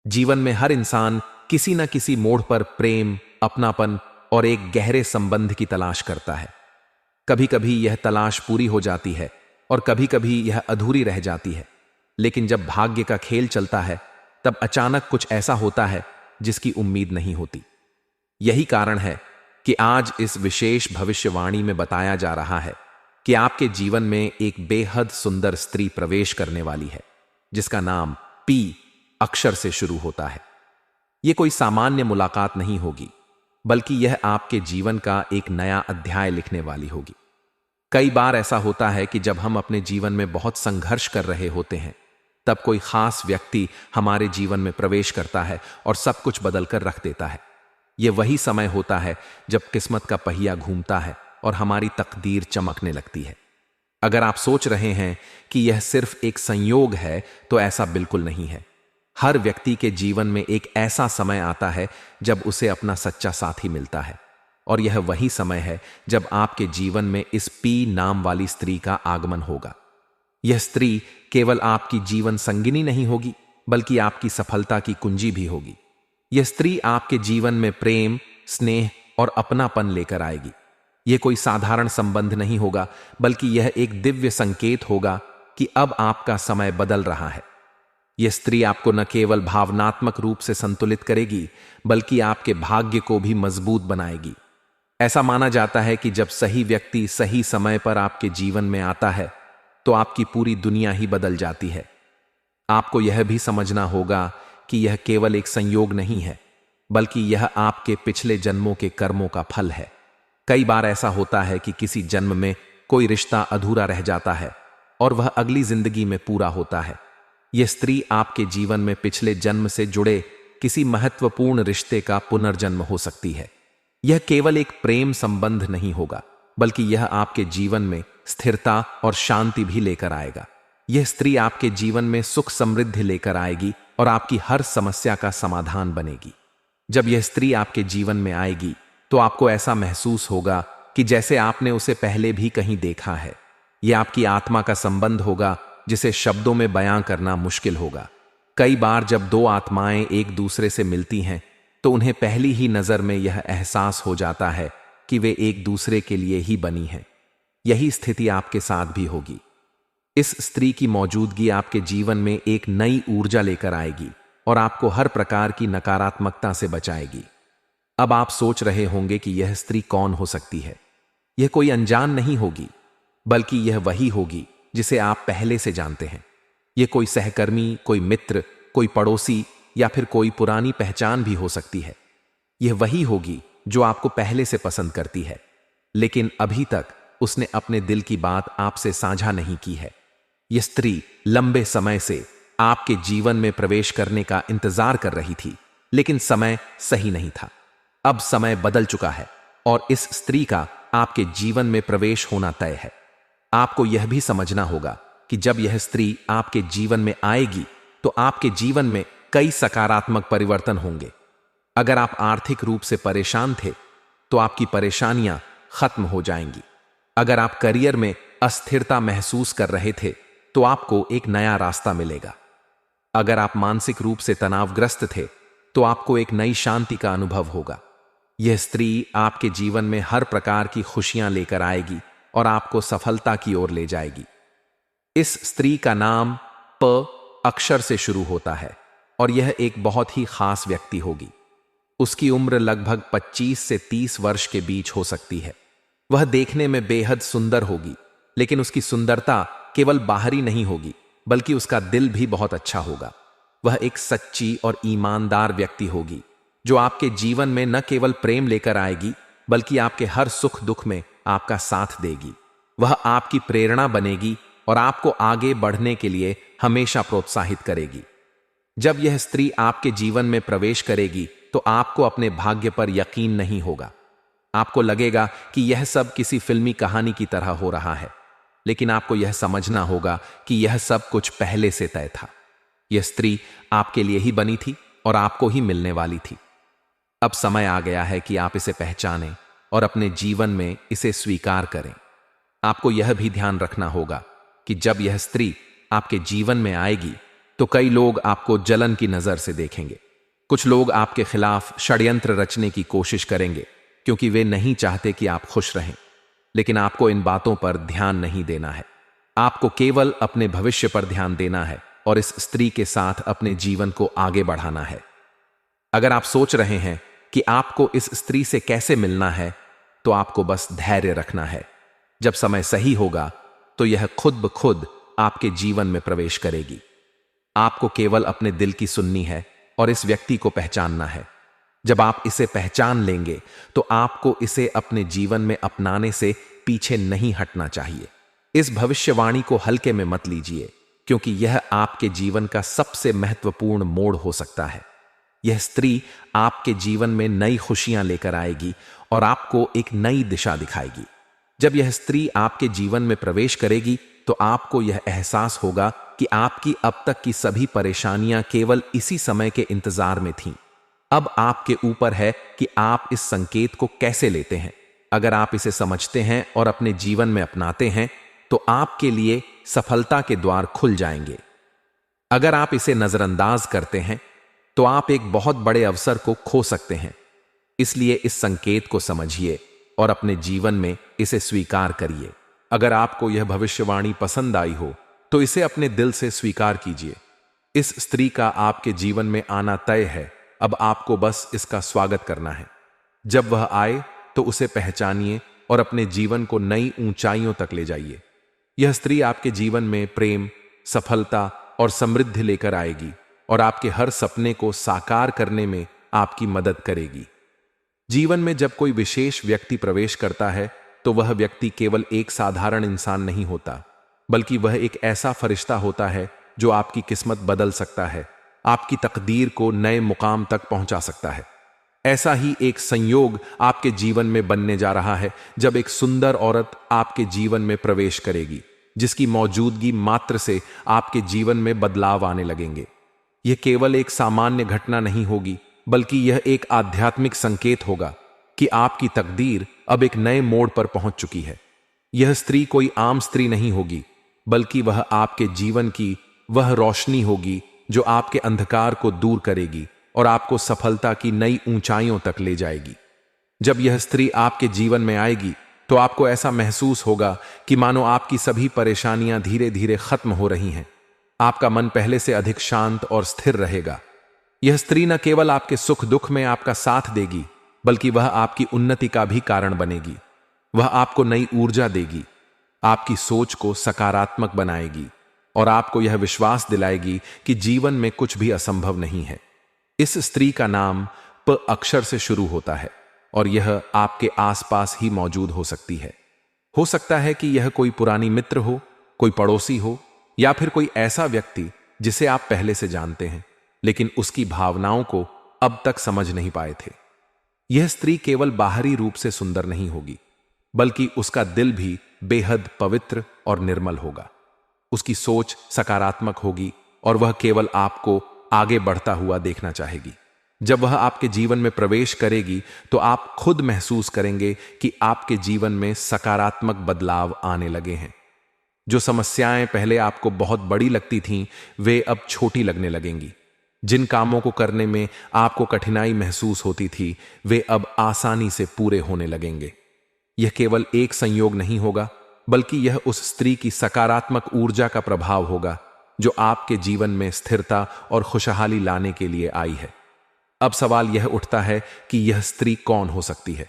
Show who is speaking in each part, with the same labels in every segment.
Speaker 1: जीवन में हर इंसान किसी न किसी मोड़ पर प्रेम, अपनापन और एक गहरे संबंध की तलाश करता है। कभी कभी यह तलाश पूरी हो जाती है और कभी कभी यह अधूरी रह जाती है। लेकिन जब भाग्य का खेल चलता है, तब अचानक कुछ ऐसा होता है जिसकी उम्मीद नहीं होती। यही कारण है कि आज इस विशेष भविष्यवाणी में बताया जा रहा है कि आपके जीवन में एक बेहद सुंदर स्त्री प्रवेश करने वाली है, जिसका नाम पी अक्षर से शुरू होता है। यह कोई सामान्य मुलाकात नहीं होगी, बल्कि यह आपके जीवन का एक नया अध्याय लिखने वाली होगी। कई बार ऐसा होता है कि जब हम अपने जीवन में बहुत संघर्ष कर रहे होते हैं, तब कोई खास व्यक्ति हमारे जीवन में प्रवेश करता है और सब कुछ बदलकर रख देता है। यह वही समय होता है जब किस्मत का पहिया घूमता है और हमारी तकदीर चमकने लगती है। अगर आप सोच रहे हैं कि यह सिर्फ एक संयोग है, तो ऐसा बिल्कुल नहीं है। हर व्यक्ति के जीवन में एक ऐसा समय आता है जब उसे अपना सच्चा साथी मिलता है, और यह वही समय है जब आपके जीवन में इस पी नाम वाली स्त्री का आगमन होगा। यह स्त्री केवल आपकी जीवन संगिनी नहीं होगी, बल्कि आपकी सफलता की कुंजी भी होगी। यह स्त्री आपके जीवन में प्रेम, स्नेह और अपनापन लेकर आएगी। यह कोई साधारण संबंध नहीं होगा, बल्कि यह एक दिव्य संकेत होगा कि अब आपका समय बदल रहा है। यह स्त्री आपको न केवल भावनात्मक रूप से संतुलित करेगी, बल्कि आपके भाग्य को भी मजबूत बनाएगी। ऐसा माना जाता है कि जब सही व्यक्ति सही समय पर आपके जीवन में आता है, तो आपकी पूरी दुनिया ही बदल जाती है। आपको यह भी समझना होगा कि यह केवल एक संयोग नहीं है, बल्कि यह आपके पिछले जन्मों के कर्मों का फल है। कई बार ऐसा होता है कि किसी जन्म में कोई रिश्ता अधूरा रह जाता है और वह अगली जिंदगी में पूरा होता है। यह स्त्री आपके जीवन में पिछले जन्म से जुड़े किसी महत्वपूर्ण रिश्ते का पुनर्जन्म हो सकती है। यह केवल एक प्रेम संबंध नहीं होगा, बल्कि यह आपके जीवन में स्थिरता और शांति भी लेकर आएगा। यह स्त्री आपके जीवन में सुख समृद्धि लेकर आएगी और आपकी हर समस्या का समाधान बनेगी। जब यह स्त्री आपके जीवन में आएगी, तो आपको ऐसा महसूस होगा कि जैसे आपने उसे पहले भी कहीं देखा है। यह आपकी आत्मा का संबंध होगा, जिसे शब्दों में बयां करना मुश्किल होगा। कई बार जब दो आत्माएं एक दूसरे से मिलती हैं, तो उन्हें पहली ही नजर में यह एहसास हो जाता है कि वे एक दूसरे के लिए ही बनी हैं। यही स्थिति आपके साथ भी होगी। इस स्त्री की मौजूदगी आपके जीवन में एक नई ऊर्जा लेकर आएगी और आपको हर प्रकार की नकारात्मकता से बचाएगी। अब आप सोच रहे होंगे कि यह स्त्री कौन हो सकती है। यह कोई अनजान नहीं होगी, बल्कि यह वही होगी जिसे आप पहले से जानते हैं। यह कोई सहकर्मी, कोई मित्र, कोई पड़ोसी या फिर कोई पुरानी पहचान भी हो सकती है। यह वही होगी जो आपको पहले से पसंद करती है, लेकिन अभी तक उसने अपने दिल की बात आपसे साझा नहीं की है। यह स्त्री लंबे समय से आपके जीवन में प्रवेश करने का इंतजार कर रही थी, लेकिन समय सही नहीं था। अब समय बदल चुका है और इस स्त्री का आपके जीवन में प्रवेश होना तय है। आपको यह भी समझना होगा कि जब यह स्त्री आपके जीवन में आएगी, तो आपके जीवन में कई सकारात्मक परिवर्तन होंगे। अगर आप आर्थिक रूप से परेशान थे, तो आपकी परेशानियां खत्म हो जाएंगी। अगर आप करियर में अस्थिरता महसूस कर रहे थे, तो आपको एक नया रास्ता मिलेगा। अगर आप मानसिक रूप से तनावग्रस्त थे, तो आपको एक नई शांति का अनुभव होगा। यह स्त्री आपके जीवन में हर प्रकार की खुशियां लेकर आएगी और आपको सफलता की ओर ले जाएगी। इस स्त्री का नाम प अक्षर से शुरू होता है और यह एक बहुत ही खास व्यक्ति होगी। उसकी उम्र लगभग 25 से 30 वर्ष के बीच हो सकती है। वह देखने में बेहद सुंदर होगी, लेकिन उसकी सुंदरता केवल बाहरी नहीं होगी, बल्कि उसका दिल भी बहुत अच्छा होगा। वह एक सच्ची और ईमानदार व्यक्ति होगी, जो आपके जीवन में न केवल प्रेम लेकर आएगी, बल्कि आपके हर सुख दुख में आपका साथ देगी। वह आपकी प्रेरणा बनेगी और आपको आगे बढ़ने के लिए हमेशा प्रोत्साहित करेगी। जब यह स्त्री आपके जीवन में प्रवेश करेगी, तो आपको अपने भाग्य पर यकीन नहीं होगा। आपको लगेगा कि यह सब किसी फिल्मी कहानी की तरह हो रहा है, लेकिन आपको यह समझना होगा कि यह सब कुछ पहले से तय था। यह स्त्री आपके लिए ही बनी थी और आपको ही मिलने वाली थी। अब समय आ गया है कि आप इसे पहचानें और अपने जीवन में इसे स्वीकार करें। आपको यह भी ध्यान रखना होगा कि जब यह स्त्री आपके जीवन में आएगी, तो कई लोग आपको जलन की नजर से देखेंगे। कुछ लोग आपके खिलाफ षड्यंत्र रचने की कोशिश करेंगे क्योंकि वे नहीं चाहते कि आप खुश रहें। लेकिन आपको इन बातों पर ध्यान नहीं देना है। आपको केवल अपने भविष्य पर ध्यान देना है और इस स्त्री के साथ अपने जीवन को आगे बढ़ाना है। अगर आप सोच रहे हैं कि आपको इस स्त्री से कैसे मिलना है, तो आपको बस धैर्य रखना है। जब समय सही होगा तो यह खुद ब खुद आपके जीवन में प्रवेश करेगी। आपको केवल अपने दिल की सुननी है और इस व्यक्ति को पहचानना है। जब आप इसे पहचान लेंगे तो आपको इसे अपने जीवन में अपनाने से पीछे नहीं हटना चाहिए। इस भविष्यवाणी को हल्के में मत लीजिए, क्योंकि यह आपके जीवन का सबसे महत्वपूर्ण मोड़ हो सकता है। यह स्त्री आपके जीवन में नई खुशियां लेकर आएगी और आपको एक नई दिशा दिखाएगी। जब यह स्त्री आपके जीवन में प्रवेश करेगी तो आपको यह एहसास होगा कि आपकी अब तक की सभी परेशानियां केवल इसी समय के इंतजार में थीं। अब आपके ऊपर है कि आप इस संकेत को कैसे लेते हैं। अगर आप इसे समझते हैं और अपने जीवन में अपनाते हैं तो आपके लिए सफलता के द्वार खुल जाएंगे। अगर आप इसे नजरअंदाज करते हैं तो आप एक बहुत बड़े अवसर को खो सकते हैं। इसलिए इस संकेत को समझिए और अपने जीवन में इसे स्वीकार करिए। अगर आपको यह भविष्यवाणी पसंद आई हो तो इसे अपने दिल से स्वीकार कीजिए। इस स्त्री का आपके जीवन में आना तय है। अब आपको बस इसका स्वागत करना है। जब वह आए तो उसे पहचानिए और अपने जीवन को नई ऊंचाइयों तक ले जाइए। यह स्त्री आपके जीवन में प्रेम, सफलता और समृद्धि लेकर आएगी और आपके हर सपने को साकार करने में आपकी मदद करेगी। जीवन में जब कोई विशेष व्यक्ति प्रवेश करता है तो वह व्यक्ति केवल एक साधारण इंसान नहीं होता, बल्कि वह एक ऐसा फरिश्ता होता है जो आपकी किस्मत बदल सकता है, आपकी तकदीर को नए मुकाम तक पहुंचा सकता है। ऐसा ही एक संयोग आपके जीवन में बनने जा रहा है जब एक सुंदर औरत आपके जीवन में प्रवेश करेगी, जिसकी मौजूदगी मात्र से आपके जीवन में बदलाव आने लगेंगे। यह केवल एक सामान्य घटना नहीं होगी, बल्कि यह एक आध्यात्मिक संकेत होगा कि आपकी तकदीर अब एक नए मोड़ पर पहुंच चुकी है। यह स्त्री कोई आम स्त्री नहीं होगी, बल्कि वह आपके जीवन की वह रोशनी होगी जो आपके अंधकार को दूर करेगी और आपको सफलता की नई ऊंचाइयों तक ले जाएगी। जब यह स्त्री आपके जीवन में आएगी तो आपको ऐसा महसूस होगा कि मानो आपकी सभी परेशानियां धीरे धीरे खत्म हो रही हैं। आपका मन पहले से अधिक शांत और स्थिर रहेगा। यह स्त्री न केवल आपके सुख दुख में आपका साथ देगी, बल्कि वह आपकी उन्नति का भी कारण बनेगी। वह आपको नई ऊर्जा देगी, आपकी सोच को सकारात्मक बनाएगी और आपको यह विश्वास दिलाएगी कि जीवन में कुछ भी असंभव नहीं है। इस स्त्री का नाम प अक्षर से शुरू होता है और यह आपके आसपास ही मौजूद हो सकती है। हो सकता है कि यह कोई पुरानी मित्र हो, कोई पड़ोसी हो, या फिर कोई ऐसा व्यक्ति जिसे आप पहले से जानते हैं, लेकिन उसकी भावनाओं को अब तक समझ नहीं पाए थे। यह स्त्री केवल बाहरी रूप से सुंदर नहीं होगी, बल्कि उसका दिल भी बेहद पवित्र और निर्मल होगा। उसकी सोच सकारात्मक होगी और वह केवल आपको आगे बढ़ता हुआ देखना चाहेगी। जब वह आपके जीवन में प्रवेश करेगी तो आप खुद महसूस करेंगे कि आपके जीवन में सकारात्मक बदलाव आने लगे हैं। जो समस्याएं पहले आपको बहुत बड़ी लगती थीं, वे अब छोटी लगने लगेंगी। जिन कामों को करने में आपको कठिनाई महसूस होती थी, वे अब आसानी से पूरे होने लगेंगे। यह केवल एक संयोग नहीं होगा, बल्कि यह उस स्त्री की सकारात्मक ऊर्जा का प्रभाव होगा जो आपके जीवन में स्थिरता और खुशहाली लाने के लिए आई है। अब सवाल यह उठता है कि यह स्त्री कौन हो सकती है।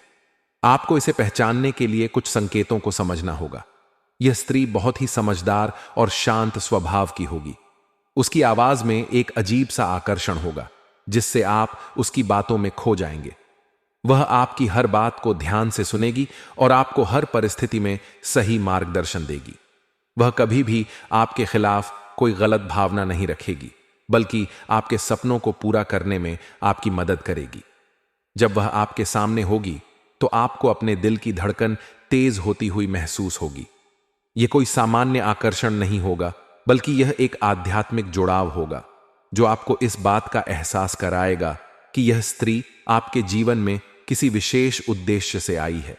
Speaker 1: आपको इसे पहचानने के लिए कुछ संकेतों को समझना होगा। यह स्त्री बहुत ही समझदार और शांत स्वभाव की होगी। उसकी आवाज में एक अजीब सा आकर्षण होगा, जिससे आप उसकी बातों में खो जाएंगे। वह आपकी हर बात को ध्यान से सुनेगी और आपको हर परिस्थिति में सही मार्गदर्शन देगी। वह कभी भी आपके खिलाफ कोई गलत भावना नहीं रखेगी, बल्कि आपके सपनों को पूरा करने में आपकी मदद करेगी। जब वह आपके सामने होगी तो आपको अपने दिल की धड़कन तेज होती हुई महसूस होगी। यह कोई सामान्य आकर्षण नहीं होगा, बल्कि यह एक आध्यात्मिक जुड़ाव होगा जो आपको इस बात का एहसास कराएगा कि यह स्त्री आपके जीवन में किसी विशेष उद्देश्य से आई है।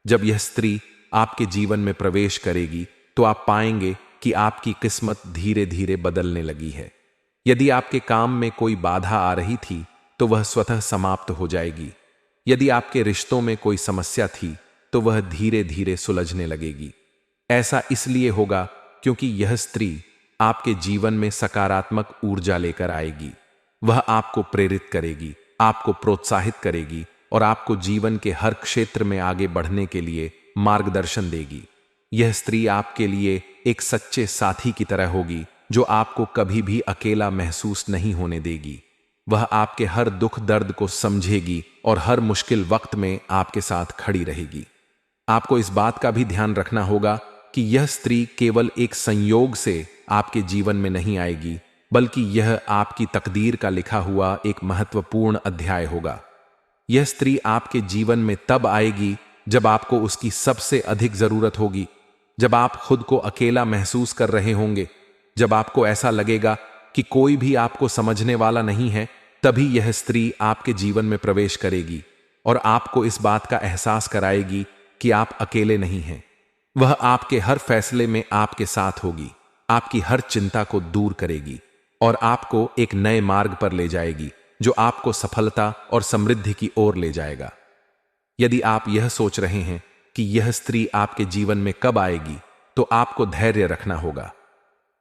Speaker 1: जब यह स्त्री आपके जीवन में प्रवेश करेगी तो आप पाएंगे कि आपकी किस्मत धीरे धीरे बदलने लगी है। यदि आपके काम में कोई बाधा आ रही थी तो वह स्वतः समाप्त हो जाएगी। यदि आपके रिश्तों में कोई समस्या थी तो वह धीरे धीरे सुलझने लगेगी। ऐसा इसलिए होगा क्योंकि यह स्त्री आपके जीवन में सकारात्मक ऊर्जा लेकर आएगी। वह आपको प्रेरित करेगी, आपको प्रोत्साहित करेगी और आपको जीवन के हर क्षेत्र में आगे बढ़ने के लिए मार्गदर्शन देगी। यह स्त्री आपके लिए एक सच्चे साथी की तरह होगी जो आपको कभी भी अकेला महसूस नहीं होने देगी। वह आपके हर दुख दर्द को समझेगी और हर मुश्किल वक्त में आपके साथ खड़ी रहेगी। आपको इस बात का भी ध्यान रखना होगा कि यह स्त्री केवल एक संयोग से आपके जीवन में नहीं आएगी, बल्कि यह आपकी तकदीर का लिखा हुआ एक महत्वपूर्ण अध्याय होगा। यह स्त्री आपके जीवन में तब आएगी जब आपको उसकी सबसे अधिक जरूरत होगी, जब आप खुद को अकेला महसूस कर रहे होंगे, जब आपको ऐसा लगेगा कि कोई भी आपको समझने वाला नहीं है, तभी यह स्त्री आपके जीवन में प्रवेश करेगी और आपको इस बात का एहसास कराएगी कि आप अकेले नहीं हैं। वह आपके हर फैसले में आपके साथ होगी, आपकी हर चिंता को दूर करेगी और आपको एक नए मार्ग पर ले जाएगी जो आपको सफलता और समृद्धि की ओर ले जाएगा। यदि आप यह सोच रहे हैं कि यह स्त्री आपके जीवन में कब आएगी, तो आपको धैर्य रखना होगा।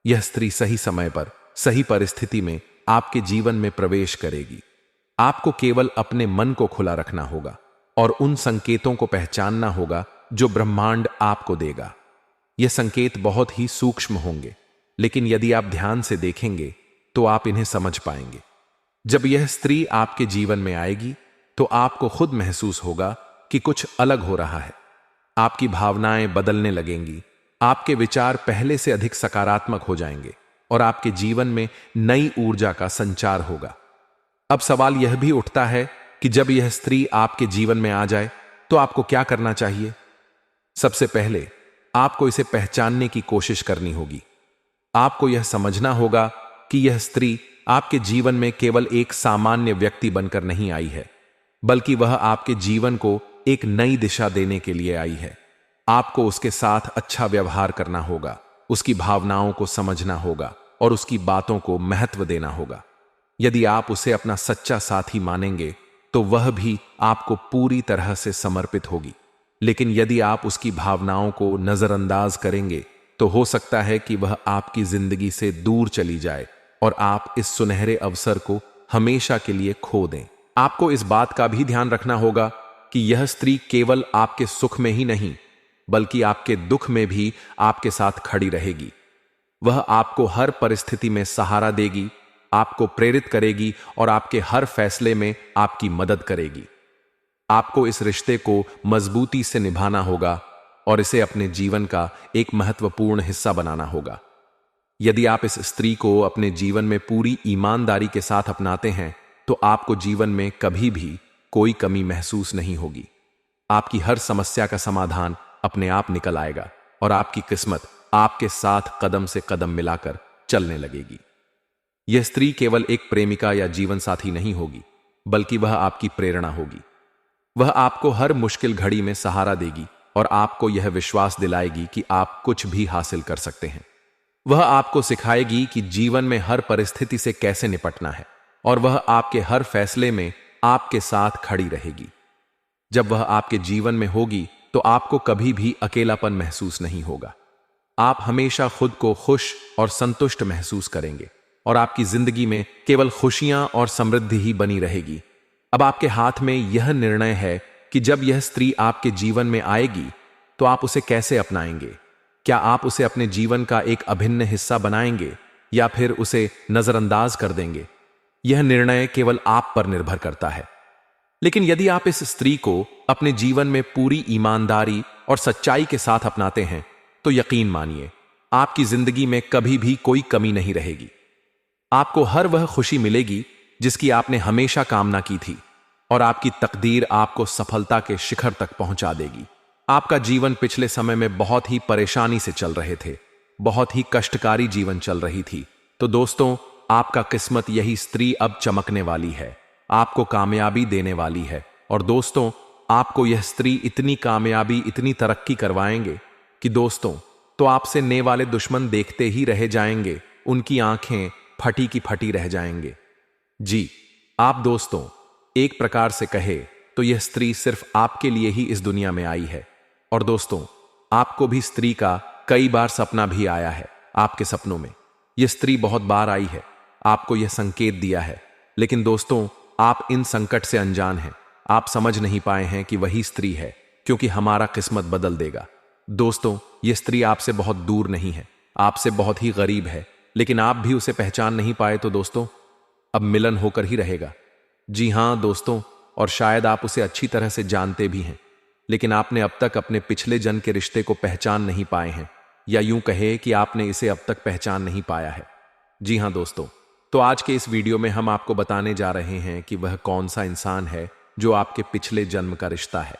Speaker 1: यह स्त्री सही समय पर, सही परिस्थिति में आपके जीवन में प्रवेश करेगी। आपको केवल अपने मन को खुला रखना होगा और उन संकेतों को पहचानना होगा जो ब्रह्मांड आपको देगा। यह संकेत बहुत ही सूक्ष्म होंगे, लेकिन यदि आप ध्यान से देखेंगे तो आप इन्हें समझ पाएंगे। जब यह स्त्री आपके जीवन में आएगी तो आपको खुद महसूस होगा कि कुछ अलग हो रहा है। आपकी भावनाएं बदलने लगेंगी, आपके विचार पहले से अधिक सकारात्मक हो जाएंगे और आपके जीवन में नई ऊर्जा का संचार होगा। अब सवाल यह भी उठता है कि जब यह स्त्री आपके जीवन में आ जाए तो आपको क्या करना चाहिए। सबसे पहले आपको इसे पहचानने की कोशिश करनी होगी। आपको यह समझना होगा कि यह स्त्री आपके जीवन में केवल एक सामान्य व्यक्ति बनकर नहीं आई है, बल्कि वह आपके जीवन को एक नई दिशा देने के लिए आई है। आपको उसके साथ अच्छा व्यवहार करना होगा, उसकी भावनाओं को समझना होगा और उसकी बातों को महत्व देना होगा। यदि आप उसे अपना सच्चा साथी मानेंगे तो वह भी आपको पूरी तरह से समर्पित होगी। लेकिन यदि आप उसकी भावनाओं को नजरअंदाज करेंगे तो हो सकता है कि वह आपकी जिंदगी से दूर चली जाए और आप इस सुनहरे अवसर को हमेशा के लिए खो दें। आपको इस बात का भी ध्यान रखना होगा कि यह स्त्री केवल आपके सुख में ही नहीं, बल्कि आपके दुख में भी आपके साथ खड़ी रहेगी। वह आपको हर परिस्थिति में सहारा देगी, आपको प्रेरित करेगी और आपके हर फैसले में आपकी मदद करेगी। आपको इस रिश्ते को मजबूती से निभाना होगा और इसे अपने जीवन का एक महत्वपूर्ण हिस्सा बनाना होगा। यदि आप इस स्त्री को अपने जीवन में पूरी ईमानदारी के साथ अपनाते हैं तो आपको जीवन में कभी भी कोई कमी महसूस नहीं होगी। आपकी हर समस्या का समाधान अपने आप निकल आएगा और आपकी किस्मत आपके साथ कदम से कदम मिलाकर चलने लगेगी। यह स्त्री केवल एक प्रेमिका या जीवन साथी नहीं होगी, बल्कि वह आपकी प्रेरणा होगी। वह आपको हर मुश्किल घड़ी में सहारा देगी और आपको यह विश्वास दिलाएगी कि आप कुछ भी हासिल कर सकते हैं। वह आपको सिखाएगी कि जीवन में हर परिस्थिति से कैसे निपटना है और वह आपके हर फैसले में आपके साथ खड़ी रहेगी। जब वह आपके जीवन में होगी तो आपको कभी भी अकेलापन महसूस नहीं होगा। आप हमेशा खुद को खुश और संतुष्ट महसूस करेंगे और आपकी जिंदगी में केवल खुशियां और समृद्धि ही बनी रहेगी। अब आपके हाथ में यह निर्णय है कि जब यह स्त्री आपके जीवन में आएगी तो आप उसे कैसे अपनाएंगे। क्या आप उसे अपने जीवन का एक अभिन्न हिस्सा बनाएंगे या फिर उसे नजरअंदाज कर देंगे? यह निर्णय केवल आप पर निर्भर करता है। लेकिन यदि आप इस स्त्री को अपने जीवन में पूरी ईमानदारी और सच्चाई के साथ अपनाते हैं तो यकीन मानिए आपकी जिंदगी में कभी भी कोई कमी नहीं रहेगी। आपको हर वह खुशी मिलेगी जिसकी आपने हमेशा कामना की थी और आपकी तकदीर आपको सफलता के शिखर तक पहुंचा देगी। आपका जीवन पिछले समय में बहुत ही परेशानी से चल रहे थे, बहुत ही कष्टकारी जीवन चल रही थी। तो दोस्तों, आपका किस्मत यही स्त्री अब चमकने वाली है, आपको कामयाबी देने वाली है। और दोस्तों, आपको यह स्त्री इतनी कामयाबी, इतनी तरक्की करवाएंगे कि दोस्तों तो आपसे ने वाले दुश्मन देखते ही रह जाएंगे। उनकी आंखें फटी की फटी रह जाएंगे। जी, आप दोस्तों, एक प्रकार से कहे तो यह स्त्री सिर्फ आपके लिए ही इस दुनिया में आई है। और दोस्तों, आपको भी स्त्री का कई बार सपना भी आया है। आपके सपनों में यह स्त्री बहुत बार आई है, आपको यह संकेत दिया है, लेकिन दोस्तों, आप इन संकट से अनजान हैं। आप समझ नहीं पाए हैं कि वही स्त्री है, क्योंकि हमारा किस्मत बदल देगा। दोस्तों, यह स्त्री आपसे बहुत दूर नहीं है, आपसे बहुत ही गरीब है, लेकिन आप भी उसे पहचान नहीं पाए तो दोस्तों, अब मिलन होकर ही रहेगा। जी हां दोस्तों, और शायद आप उसे अच्छी तरह से जानते भी हैं, लेकिन आपने अब तक अपने पिछले जन्म के रिश्ते को पहचान नहीं पाए हैं, या यूं कहे कि आपने इसे अब तक पहचान नहीं पाया है। जी हां दोस्तों, तो आज के इस वीडियो में हम आपको बताने जा रहे हैं कि वह कौन सा इंसान है जो आपके पिछले जन्म का रिश्ता है।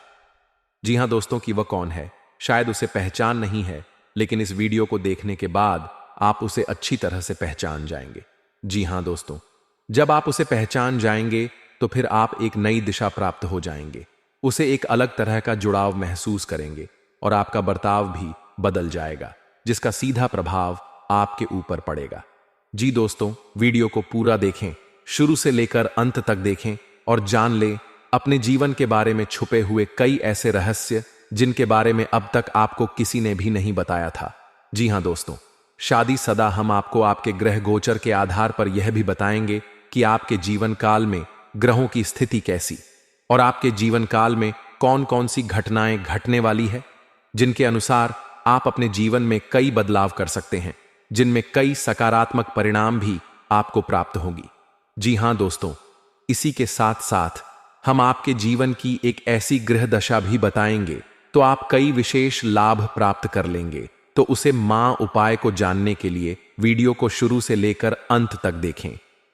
Speaker 1: जी हां दोस्तों, कि वह कौन है शायद उसे पहचान नहीं है, लेकिन इस वीडियो को देखने के बाद आप उसे अच्छी तरह से पहचान जाएंगे। जी हां दोस्तों, जब आप उसे पहचान जाएंगे तो फिर आप एक नई दिशा प्राप्त हो जाएंगे, उसे एक अलग तरह का जुड़ाव महसूस करेंगे और आपका बर्ताव भी बदल जाएगा, जिसका सीधा प्रभाव आपके ऊपर पड़ेगा। जी दोस्तों, वीडियो को पूरा देखें, शुरू से लेकर अंत तक देखें और जान लें अपने जीवन के बारे में छुपे हुए कई ऐसे रहस्य जिनके बारे में अब तक आपको किसी ने भी नहीं बताया था। जी हां दोस्तों, शादी सदा हम आपको आपके ग्रह गोचर के आधार पर यह भी बताएंगे कि आपके जीवन काल में ग्रहों की स्थिति कैसी और आपके जीवन काल में कौन कौन सी घटनाएं घटने वाली है, जिनके अनुसार आप अपने जीवन में कई बदलाव कर सकते हैं, जिनमें कई सकारात्मक परिणाम भी आपको प्राप्त होंगी। जी हां दोस्तों, इसी के साथ साथ हम आपके जीवन की एक ऐसी ग्रह दशा भी बताएंगे तो आप कई विशेष लाभ प्राप्त कर लेंगे। तो उसे मां उपाय को जानने के लिए वीडियो को शुरू से लेकर अंत तक देखें।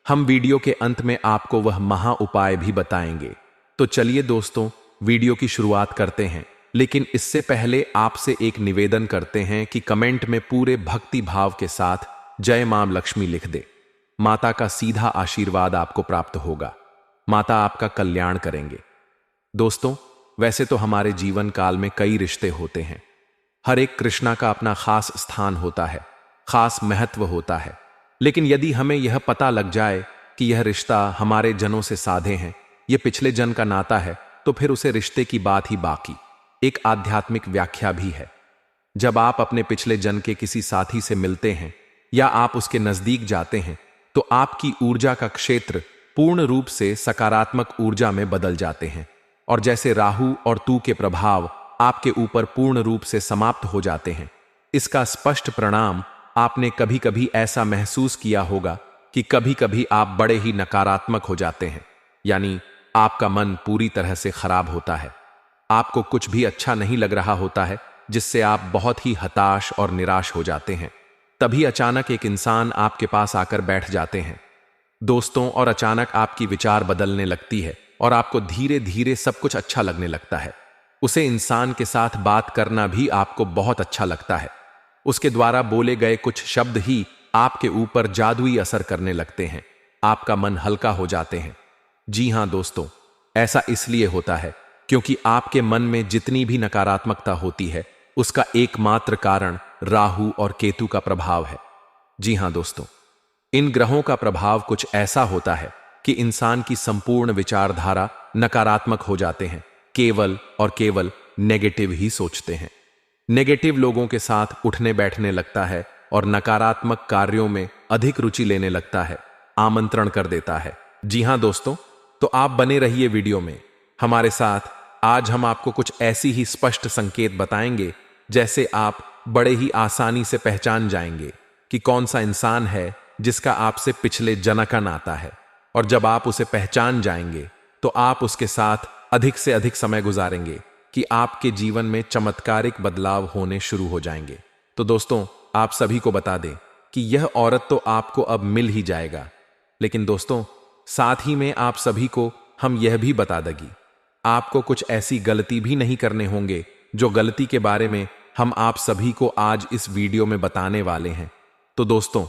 Speaker 1: हम वीडियो के अंत में आपको वह महा उपाय भी बताएंगे। तो चलिए दोस्तों, वीडियो की शुरुआत करते हैं, लेकिन इससे पहले आपसे एक निवेदन करते हैं कि कमेंट में पूरे भक्ति भाव के साथ जय मां लक्ष्मी लिख दे। माता का सीधा आशीर्वाद आपको प्राप्त होगा, माता आपका कल्याण करेंगे। दोस्तों, वैसे तो हमारे जीवन काल में कई रिश्ते होते हैं, हर एक कृष्णा का अपना खास स्थान होता है, खास महत्व होता है, लेकिन यदि हमें यह पता लग जाए कि यह रिश्ता हमारे जनों से साधे हैं, यह पिछले जन्म का नाता है, तो फिर उसे रिश्ते की बात ही बाकी। एक आध्यात्मिक व्याख्या भी है। जब आप अपने पिछले जन्म के किसी साथी से मिलते हैं या आप उसके नजदीक जाते हैं, तो आपकी ऊर्जा का क्षेत्र पूर्ण रूप से सकारात्मक ऊर्जा में बदल जाते हैं, और जैसे राहु और तू के प्रभाव आपके ऊपर पूर्ण रूप से समाप्त हो जाते हैं। इसका स्पष्ट परिणाम आपने कभी कभी ऐसा महसूस किया होगा कि कभी कभी आप बड़े ही नकारात्मक हो जाते हैं, यानी आपका मन पूरी तरह से खराब होता है, आपको कुछ भी अच्छा नहीं लग रहा होता है, जिससे आप बहुत ही हताश और निराश हो जाते हैं। तभी अचानक एक इंसान आपके पास आकर बैठ जाते हैं दोस्तों, और अचानक आपकी विचार बदलने लगती है और आपको धीरे धीरे सब कुछ अच्छा लगने लगता है। उसे इंसान के साथ बात करना भी आपको बहुत अच्छा लगता है। उसके द्वारा बोले गए कुछ शब्द ही आपके ऊपर जादुई असर करने लगते हैं, आपका मन हल्का हो जाते हैं। जी हां दोस्तों, ऐसा इसलिए होता है क्योंकि आपके मन में जितनी भी नकारात्मकता होती है, उसका एकमात्र कारण राहु और केतु का प्रभाव है। जी हां दोस्तों, इन ग्रहों का प्रभाव कुछ ऐसा होता है कि इंसान की संपूर्ण विचारधारा नकारात्मक हो जाते हैं, केवल और केवल नेगेटिव ही सोचते हैं। नेगेटिव लोगों के साथ उठने बैठने लगता है और नकारात्मक कार्यों में अधिक रुचि लेने लगता है, आमंत्रण कर देता है। जी हां दोस्तों, तो आप बने रहिए वीडियो में हमारे साथ। आज हम आपको कुछ ऐसी ही स्पष्ट संकेत बताएंगे जैसे आप बड़े ही आसानी से पहचान जाएंगे कि कौन सा इंसान है जिसका आपसे पिछले जन्म का नाता है, और जब आप उसे पहचान जाएंगे तो आप उसके साथ अधिक से अधिक समय गुजारेंगे कि आपके जीवन में चमत्कारिक बदलाव होने शुरू हो जाएंगे। तो दोस्तों, आप सभी को बता दें कि यह औरत तो आपको अब मिल ही जाएगा, लेकिन दोस्तों साथ ही में आप सभी को हम यह भी बता देंगे आपको कुछ ऐसी गलती भी नहीं करने होंगे जो गलती के बारे में हम आप सभी को आज इस वीडियो में बताने वाले हैं। तो दोस्तों,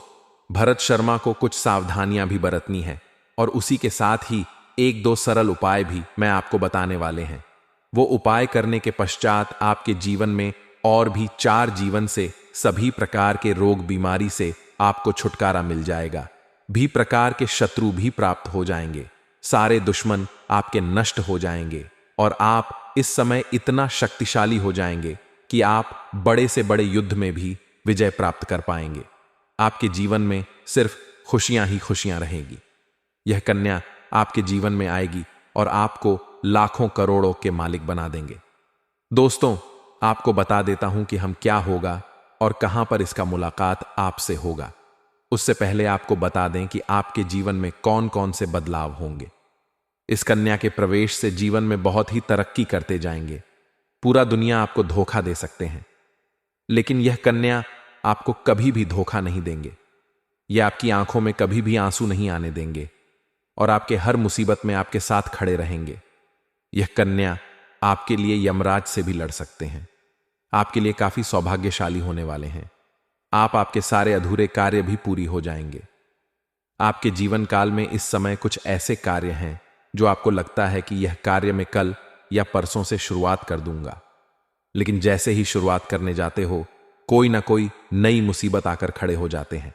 Speaker 1: भरत शर्मा को कुछ सावधानियां भी बरतनी है, और उसी के साथ ही एक दो सरल उपाय भी मैं आपको बताने वाले हैं। वो उपाय करने के पश्चात आपके जीवन में और भी 4 जीवन से सभी प्रकार के रोग बीमारी से आपको छुटकारा मिल जाएगा। भी प्रकार के शत्रु भी प्राप्त हो जाएंगे। सारे दुश्मन आपके नष्ट हो जाएंगे और आप इस समय इतना शक्तिशाली हो जाएंगे कि आप बड़े से बड़े युद्ध में भी विजय प्राप्त कर पाएंगे। आपके जीवन में सिर्फ खुशियां ही खुशियां रहेगी। यह कन्या आपके जीवन में आएगी और आपको लाखों करोड़ों के मालिक बना देंगे। दोस्तों, आपको बता देता हूं कि हम क्या होगा और कहां पर इसका मुलाकात आपसे होगा। उससे पहले आपको बता दें कि आपके जीवन में कौन कौन से बदलाव होंगे। इस कन्या के प्रवेश से जीवन में बहुत ही तरक्की करते जाएंगे। पूरा दुनिया आपको धोखा दे सकते हैं, लेकिन यह कन्या आपको कभी भी धोखा नहीं देंगे। यह आपकी आंखों में कभी भी आंसू नहीं आने देंगे और आपके हर मुसीबत में आपके साथ खड़े रहेंगे। यह कन्या आपके लिए यमराज से भी लड़ सकते हैं। आपके लिए काफी सौभाग्यशाली होने वाले हैं। आपके सारे अधूरे कार्य भी पूरी हो जाएंगे। आपके जीवन काल में इस समय कुछ ऐसे कार्य हैं जो आपको लगता है कि यह कार्य मैं कल या परसों से शुरुआत कर दूंगा, लेकिन जैसे ही शुरुआत करने जाते हो कोई ना कोई नई मुसीबत आकर खड़े हो जाते हैं।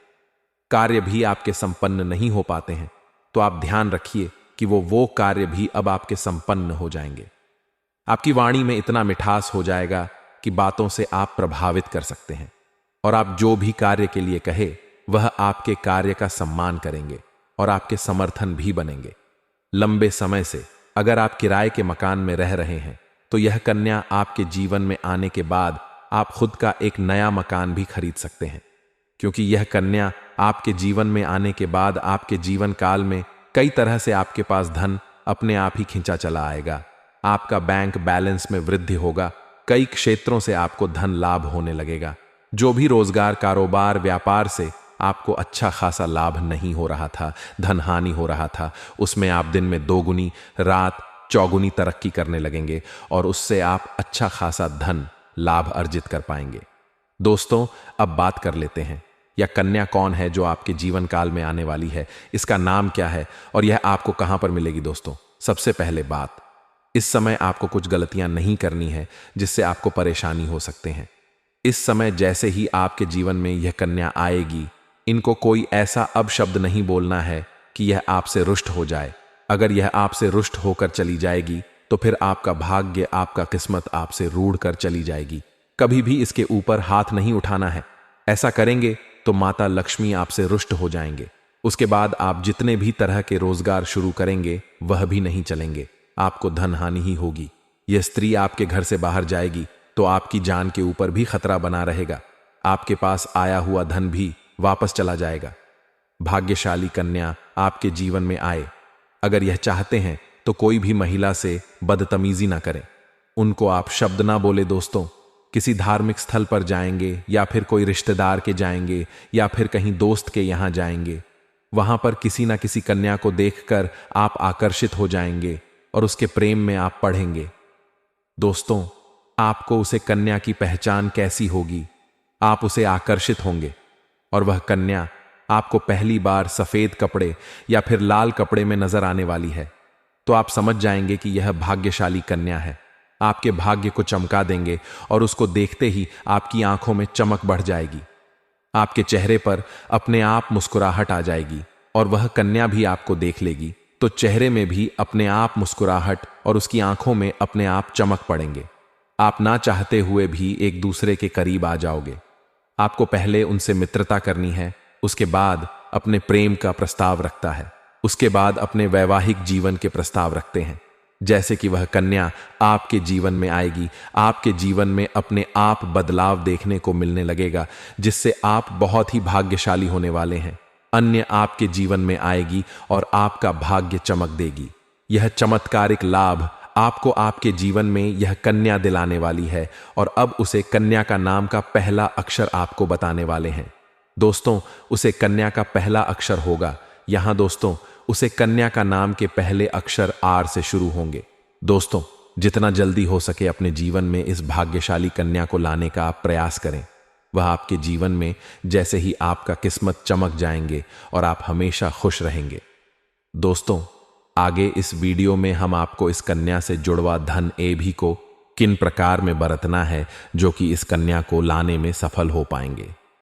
Speaker 1: कार्य भी आपके संपन्न नहीं हो पाते हैं, तो आप ध्यान रखिए कि वो कार्य भी अब आपके संपन्न हो जाएंगे। आपकी वाणी में इतना मिठास हो जाएगा कि बातों से आप प्रभावित कर सकते हैं और आप जो भी कार्य के लिए कहे वह आपके कार्य का सम्मान करेंगे और आपके समर्थन भी बनेंगे। लंबे समय से अगर आप किराए के मकान में रह रहे हैं तो यह कन्या आपके जीवन में आने के बाद आप खुद का एक नया मकान भी खरीद सकते हैं, क्योंकि यह कन्या आपके जीवन में आने के बाद आपके जीवन काल में कई तरह से आपके पास धन अपने आप ही खींचा चला आएगा। आपका बैंक बैलेंस में वृद्धि होगा। कई क्षेत्रों से आपको धन लाभ होने लगेगा। जो भी रोजगार, कारोबार, व्यापार से आपको अच्छा खासा लाभ नहीं हो रहा था, धन हानि हो रहा था, उसमें आप दिन में 2 गुनी, रात चौगुनी तरक्की करने लगेंगे और उससे आप अच्छा खासा धन लाभ अर्जित कर पाएंगे। दोस्तों, अब बात कर लेते हैं यह कन्या कौन है जो आपके जीवन काल में आने वाली है, इसका नाम क्या है और यह आपको कहां पर मिलेगी। दोस्तों, सबसे पहले बात, इस समय आपको कुछ गलतियां नहीं करनी है जिससे आपको परेशानी हो सकते हैं। इस समय जैसे ही आपके जीवन में यह कन्या आएगी, इनको कोई ऐसा अपशब्द नहीं बोलना है कि यह आपसे रुष्ट हो जाए। अगर यह आपसे रुष्ट होकर चली जाएगी तो फिर आपका भाग्य, आपका किस्मत आपसे रूढ़ कर चली जाएगी। कभी भी इसके ऊपर हाथ नहीं उठाना है। ऐसा करेंगे तो माता लक्ष्मी आपसे रुष्ट हो जाएंगे। उसके बाद आप जितने भी तरह के रोजगार शुरू करेंगे वह भी नहीं चलेंगे, आपको धन हानि ही होगी। यह स्त्री आपके घर से बाहर जाएगी तो आपकी जान के ऊपर भी खतरा बना रहेगा। आपके पास आया हुआ धन भी वापस चला जाएगा। भाग्यशाली कन्या आपके जीवन में आए, अगर यह चाहते हैं तो कोई भी महिला से बदतमीजी ना करें, उनको आप शब्द ना बोले। दोस्तों, किसी धार्मिक स्थल पर जाएंगे या फिर कोई रिश्तेदार के जाएंगे या फिर कहीं दोस्त के यहां जाएंगे, वहां पर किसी ना किसी कन्या को देखकर आप आकर्षित हो जाएंगे और उसके प्रेम में आप पड़ेंगे। दोस्तों, आपको उसे कन्या की पहचान कैसी होगी, आप उसे आकर्षित होंगे और वह कन्या आपको पहली बार सफेद कपड़े या फिर लाल कपड़े में नजर आने वाली है, तो आप समझ जाएंगे कि यह भाग्यशाली कन्या है। आपके भाग्य को चमका देंगे और उसको देखते ही आपकी आंखों में चमक बढ़ जाएगी। आपके चेहरे पर अपने आप मुस्कुराहट आ जाएगी और वह कन्या भी आपको देख लेगी तो चेहरे में भी अपने आप मुस्कुराहट और उसकी आंखों में अपने आप चमक पड़ेंगे। आप ना चाहते हुए भी एक दूसरे के करीब आ जाओगे। आपको पहले उनसे मित्रता करनी है, उसके बाद अपने प्रेम का प्रस्ताव रखता है, उसके बाद अपने वैवाहिक जीवन के प्रस्ताव रखते हैं। जैसे कि वह कन्या आपके जीवन में आएगी, आपके जीवन में अपने आप बदलाव देखने को मिलने लगेगा, जिससे आप बहुत ही भाग्यशाली होने वाले हैं। अन्य आपके जीवन में आएगी और आपका भाग्य चमक देगी। यह चमत्कारिक लाभ आपको आपके जीवन में यह कन्या दिलाने वाली है और अब उसे कन्या का नाम का पहला अक्षर आपको बताने वाले हैं। दोस्तों, उसे कन्या का पहला अक्षर होगा। यहां दोस्तों, उसे कन्या का नाम के पहले अक्षर आर से शुरू होंगे। दोस्तों, जितना जल्दी हो सके अपने जीवन में इस भाग्यशाली कन्या को लाने का आप प्रयास करें। वह आपके जीवन में जैसे ही आपका किस्मत चमक जाएंगे और आप हमेशा खुश रहेंगे। दोस्तों, आगे इस वीडियो में हम आपको इस कन्या से जुड़वा धन भी को किन प्रकार में बरतना है जो कि इस कन्या को लाने में सफल हो पाएंगे।